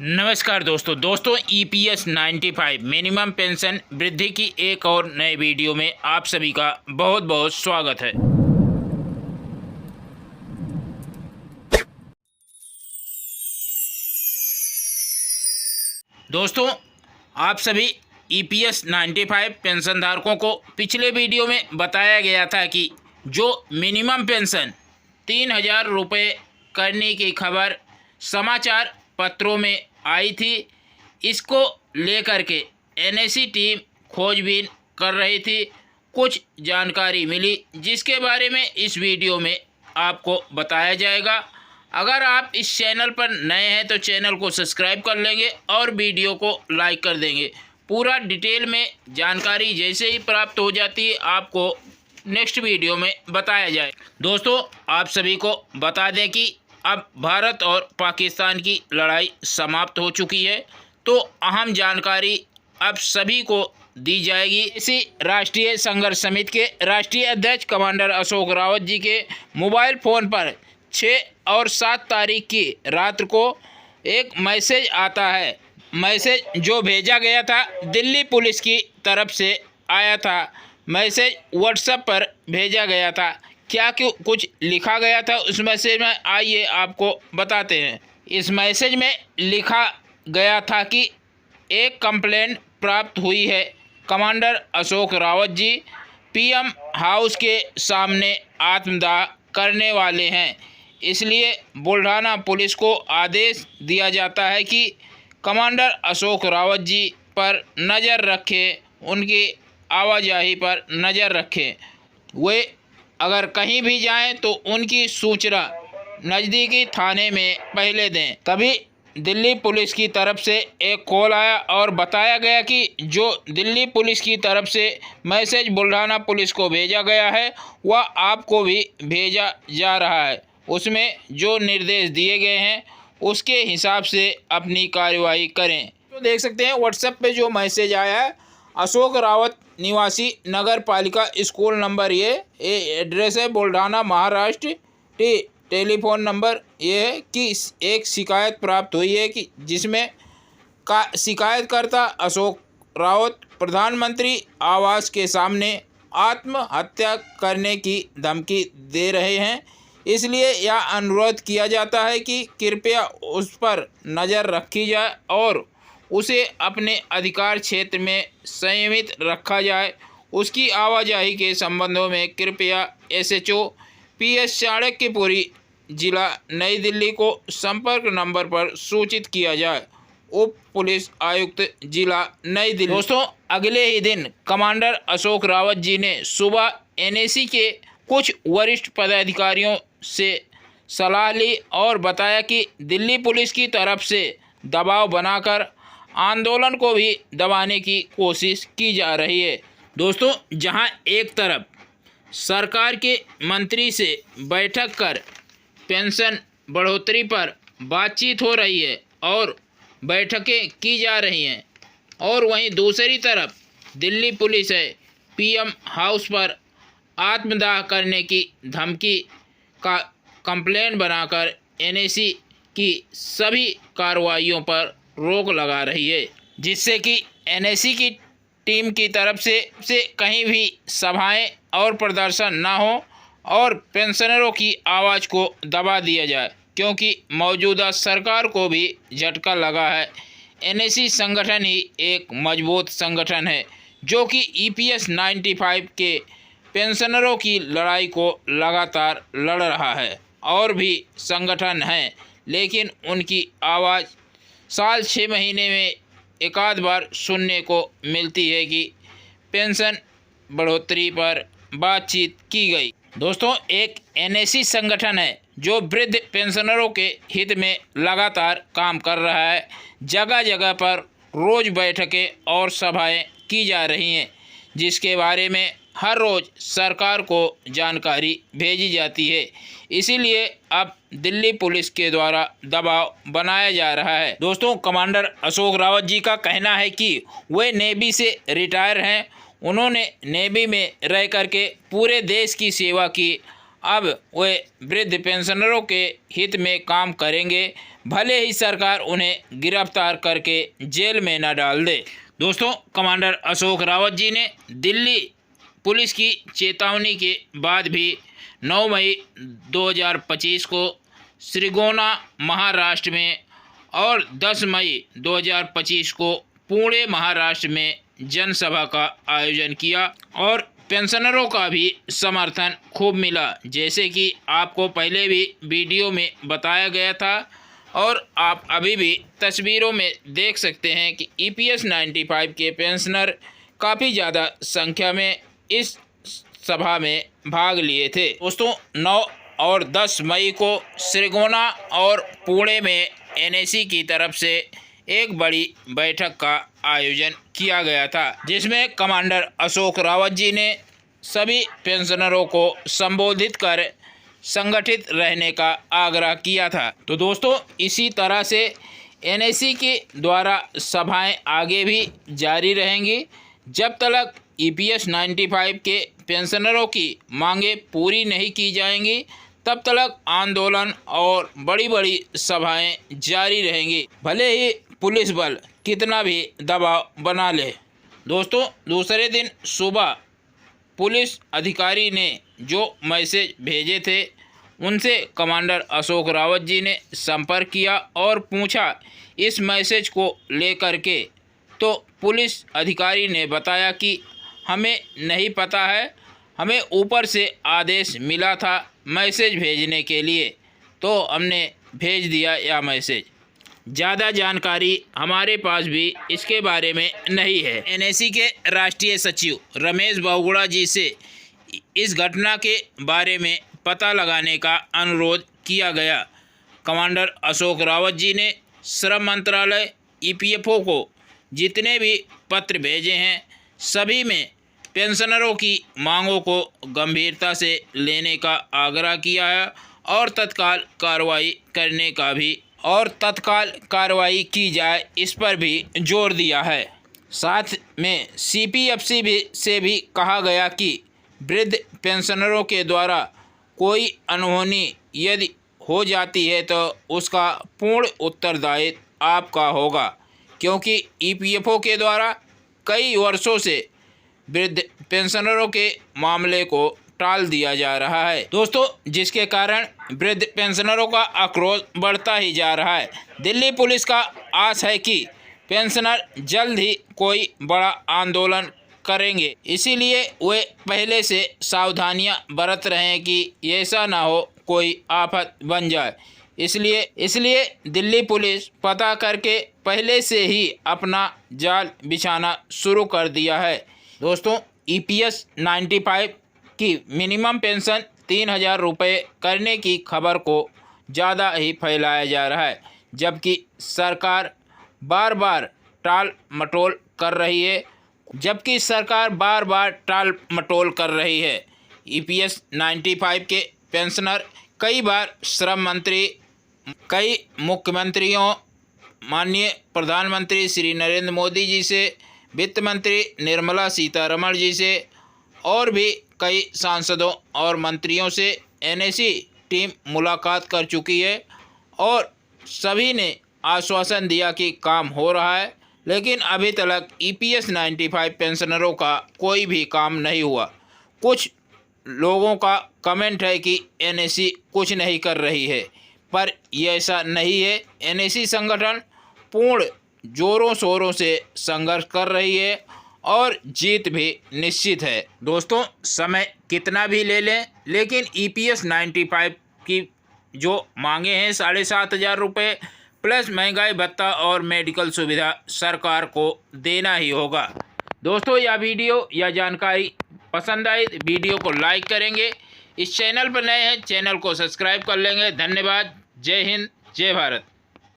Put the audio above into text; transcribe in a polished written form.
नमस्कार दोस्तों EPS 95 minimum pension वृद्धि की एक और नए वीडियो में आप सभी का बहुत बहुत स्वागत है। दोस्तों आप सभी ईपीएस 95 पेंशन धारकों को पिछले वीडियो में बताया गया था कि जो मिनिमम पेंशन 3000 रुपये करने की खबर समाचार पत्रों में आई थी। इसको लेकर के एनएसी टीम खोजबीन कर रही थी। कुछ जानकारी मिली जिसके बारे में इस वीडियो में आपको बताया जाएगा। अगर आप इस चैनल पर नए हैं तो चैनल को सब्सक्राइब कर लेंगे और वीडियो को लाइक कर देंगे। पूरा डिटेल में जानकारी जैसे ही प्राप्त हो जाती है आपको नेक्स्ट वीडियो में बताया जाए। दोस्तों आप सभी को बता दें कि अब भारत और पाकिस्तान की लड़ाई समाप्त हो चुकी है, तो अहम जानकारी अब सभी को दी जाएगी। इसी राष्ट्रीय संघर्ष समिति के राष्ट्रीय अध्यक्ष कमांडर अशोक रावत जी के मोबाइल फ़ोन पर 6 और 7 तारीख की रात को एक मैसेज आता है। मैसेज जो भेजा गया था दिल्ली पुलिस की तरफ से आया था। मैसेज व्हाट्सएप पर भेजा गया था। क्या क्यों कुछ लिखा गया था उस मैसेज में, आइए आपको बताते हैं। इस मैसेज में लिखा गया था कि एक कंप्लेंट प्राप्त हुई है। Commander Ashok Rawat ji PM house के सामने आत्मदाह करने वाले हैं, इसलिए बुल्ढाना पुलिस को आदेश दिया जाता है कि कमांडर अशोक रावत जी पर नज़र रखें, उनकी आवाजाही पर नज़र रखें। वे अगर कहीं भी जाएं तो उनकी सूचना नज़दीकी थाने में पहले दें। तभी दिल्ली पुलिस की तरफ से एक कॉल आया और बताया गया कि जो दिल्ली पुलिस की तरफ से मैसेज बुल्ढाना पुलिस को भेजा गया है वह आपको भी भेजा जा रहा है। उसमें जो निर्देश दिए गए हैं उसके हिसाब से अपनी कार्रवाई करें। तो देख सकते हैं व्हाट्सएप पे जो मैसेज आया है, अशोक रावत निवासी नगर पालिका स्कूल नंबर, ये एड्रेस है बुल्ढाना महाराष्ट्र। टेलीफोन नंबर ये है कि एक शिकायत प्राप्त हुई है कि जिसमें का शिकायतकर्ता अशोक रावत प्रधानमंत्री आवास के सामने आत्महत्या करने की धमकी दे रहे हैं, इसलिए यह अनुरोध किया जाता है कि कृपया उस पर नज़र रखी जाए और उसे अपने अधिकार क्षेत्र में संयमित रखा जाए। उसकी आवाजाही के संबंधों में कृपया एसएचओ पीएस चाणक्यपुरी जिला नई दिल्ली को संपर्क नंबर पर सूचित किया जाए। उप पुलिस आयुक्त जिला नई दिल्ली। दोस्तों अगले ही दिन कमांडर अशोक रावत जी ने सुबह एनएसी के कुछ वरिष्ठ पदाधिकारियों से सलाह ली और बताया कि दिल्ली पुलिस की तरफ से दबाव बनाकर आंदोलन को भी दबाने की कोशिश की जा रही है। दोस्तों जहां एक तरफ सरकार के मंत्री से बैठक कर पेंशन बढ़ोतरी पर बातचीत हो रही है और बैठकें की जा रही हैं, और वहीं दूसरी तरफ दिल्ली पुलिस है पीएम हाउस पर आत्मदाह करने की धमकी का कंप्लेंट बनाकर एनएसी की सभी कार्रवाइयों पर रोक लगा रही है, जिससे कि एनएसी की टीम की तरफ से कहीं भी सभाएं और प्रदर्शन ना हो और पेंशनरों की आवाज़ को दबा दिया जाए, क्योंकि मौजूदा सरकार को भी झटका लगा है। एनएसी संगठन ही एक मजबूत संगठन है जो कि ईपीएस 95 के पेंशनरों की लड़ाई को लगातार लड़ रहा है। और भी संगठन हैं लेकिन उनकी आवाज़ साल 6 महीने में एक आध बार सुनने को मिलती है कि पेंशन बढ़ोतरी पर बातचीत की गई। दोस्तों एक एनएसी संगठन है जो वृद्ध पेंशनरों के हित में लगातार काम कर रहा है। जगह जगह पर रोज़ बैठकें और सभाएं की जा रही हैं, जिसके बारे में हर रोज़ सरकार को जानकारी भेजी जाती है। इसीलिए अब दिल्ली पुलिस के द्वारा दबाव बनाया जा रहा है। दोस्तों कमांडर अशोक रावत जी का कहना है कि वे नेवी से रिटायर हैं। उन्होंने नेवी में रह करके पूरे देश की सेवा की अब वे वृद्ध पेंशनरों के हित में काम करेंगे, भले ही सरकार उन्हें गिरफ्तार करके जेल में न डाल दे। दोस्तों, कमांडर अशोक रावत जी ने दिल्ली पुलिस की चेतावनी के बाद भी 9 मई 2025 को श्रीगोना महाराष्ट्र में और 10 मई 2025 को पुणे महाराष्ट्र में जनसभा का आयोजन किया और पेंशनरों का भी समर्थन खूब मिला, जैसे कि आपको पहले भी वीडियो में बताया गया था और आप अभी भी तस्वीरों में देख सकते हैं कि EPS 95 के पेंशनर काफ़ी ज़्यादा संख्या में इस सभा में भाग लिए थे। दोस्तों, 9 और 10 मई को श्रीगोना और पुणे में NAC की तरफ से एक बड़ी बैठक का आयोजन किया गया था, जिसमें कमांडर अशोक रावत जी ने सभी पेंशनरों को संबोधित कर संगठित रहने का आग्रह किया था। तो दोस्तों, इसी तरह से NAC के द्वारा सभाएं आगे भी जारी रहेंगी जब तक EPS 95 के पेंशनरों की मांगें पूरी नहीं की जाएंगी, तब तक आंदोलन और बड़ी बड़ी सभाएं जारी रहेंगी, भले ही पुलिस बल कितना भी दबाव बना ले। दोस्तों, दूसरे दिन सुबह पुलिस अधिकारी ने जो मैसेज भेजे थे उनसे कमांडर अशोक रावत जी ने संपर्क किया और पूछा इस मैसेज को लेकर के। तो पुलिस अधिकारी ने बताया कि हमें नहीं पता है, हमें ऊपर से आदेश मिला था मैसेज भेजने के लिए, तो हमने भेज दिया यह मैसेज। ज़्यादा जानकारी हमारे पास भी इसके बारे में नहीं है। NAC के राष्ट्रीय सचिव रमेश बहुगुणा जी से इस घटना के बारे में पता लगाने का अनुरोध किया गया। कमांडर अशोक रावत जी ने श्रम मंत्रालय EPFO को जितने भी पत्र भेजे हैं सभी में पेंशनरों की मांगों को गंभीरता से लेने का आग्रह किया है और तत्काल कार्रवाई की जाए इस पर भी जोर दिया है। साथ में CPFC से भी कहा गया कि वृद्ध पेंशनरों के द्वारा कोई अनहोनी यदि हो जाती है तो उसका पूर्ण उत्तरदायित्व आपका होगा, क्योंकि EPFO के द्वारा कई वर्षों से वृद्ध पेंशनरों के मामले को टाल दिया जा रहा है। दोस्तों, जिसके कारण वृद्ध पेंशनरों का आक्रोश बढ़ता ही जा रहा है। दिल्ली पुलिस का आस है कि पेंशनर जल्द ही कोई बड़ा आंदोलन करेंगे, इसीलिए वे पहले से सावधानियां बरत रहे हैं कि ऐसा ना हो कोई आफत बन जाए। इसलिए दिल्ली पुलिस पता करके पहले से ही अपना जाल बिछाना शुरू कर दिया है। दोस्तों, EPS 95 की मिनिमम पेंशन 3000 रुपये करने की खबर को ज़्यादा ही फैलाया जा रहा है, जबकि सरकार बार बार टाल मटोल कर रही है। EPS 95 के पेंशनर कई बार श्रम मंत्री, कई मुख्यमंत्रियों, माननीय प्रधानमंत्री श्री नरेंद्र मोदी जी से, वित्त मंत्री निर्मला सीतारमण जी से और भी कई सांसदों और मंत्रियों से NAC टीम मुलाकात कर चुकी है और सभी ने आश्वासन दिया कि काम हो रहा है, लेकिन अभी तक EPS 95 पेंशनरों का कोई भी काम नहीं हुआ। कुछ लोगों का कमेंट है कि NAC कुछ नहीं कर रही है, पर यह ऐसा नहीं है। NAC संगठन पूर्ण जोरों शोरों से संघर्ष कर रही है और जीत भी निश्चित है। दोस्तों, समय कितना भी ले लें, लेकिन EPS 95 की जो मांगे हैं 7500 रुपये प्लस महंगाई भत्ता और मेडिकल सुविधा सरकार को देना ही होगा। दोस्तों, यह वीडियो या जानकारी पसंद आई वीडियो को लाइक करेंगे, इस चैनल पर नए हैं चैनल को सब्सक्राइब कर लेंगे। धन्यवाद। जय हिंद, जय भारत।